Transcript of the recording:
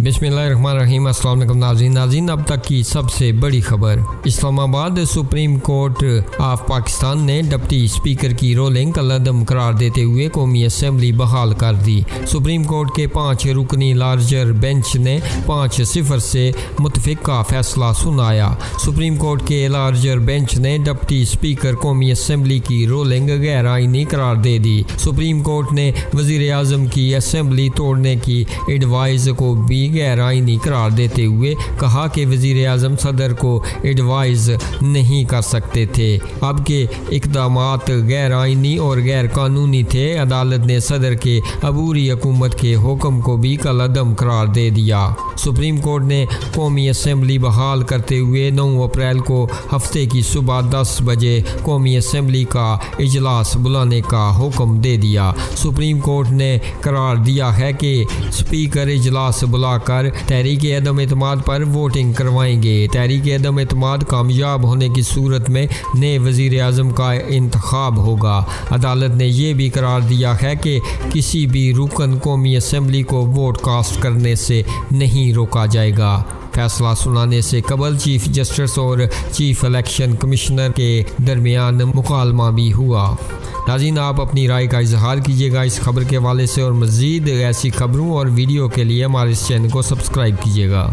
बिस्मिल्लाहिर्रहमानिर्रहीम। अस्सलाम वालेकुम नाज़रीन, अब तक की सबसे बड़ी खबर। Islamabad supreme court of Pakistan ने डिप्टी स्पीकर की रोलिंग कलअदम करार देते हुए कौमी असम्बली बहाल कर दी। सुप्रीम कोर्ट के 5 रुकनी लार्जर बेंच ने 5-0 से मुतफिका फैसला सुनाया। सुप्रीम कोर्ट के लार्जर बेंच ने डिप्टी स्पीकर कौमी असम्बली की रोलिंग गैर आइनी करार दे दी। सुप्रीम कोर्ट ने वज़ीर आज़म की असम्बली तोड़ने की एडवाइस को भी गैर आइनी करार देते हुए कहा कि वज़ीर आज़म सदर को एडवाइस नहीं कर सकते थे। अब के इक़दामात गैर आइनी और गैर कानूनी थे। अदालत ने सदर के अबूरी हुकूमत के हुक्म को भी कलअदम करार दे दिया। सुप्रीम कोर्ट ने कौमी असम्बली बहाल करते हुए 9 अप्रैल को हफ्ते की सुबह 10 बजे कौमी असम्बली का इजलास बुलाने का हुक्म दे दिया। सुप्रीम कोर्ट ने करार दिया है कि स्पीकर इजलास बुलाकर तहरीक अदम एतमाद पर वोटिंग करवाएंगे। तहरीक अदम एतमाद कामयाब होने की सूरत में नए वज़ीर आज़म का इंतखाब होगा। अदालत ने यह भी करार दिया है कि किसी भी रुकन कौमी असम्बली को वोट कास्ट करने से नहीं रोका जाएगा। फैसला सुनाने से कबल चीफ जस्टिस और चीफ इलेक्शन कमिश्नर के दरमियान मुकालमा भी हुआ। नाज़रीन, आप अपनी राय का इजहार कीजिएगा इस खबर के हवाले से और मज़ीद ऐसी खबरों और वीडियो के लिए हमारे इस चैनल को सब्सक्राइब कीजिएगा।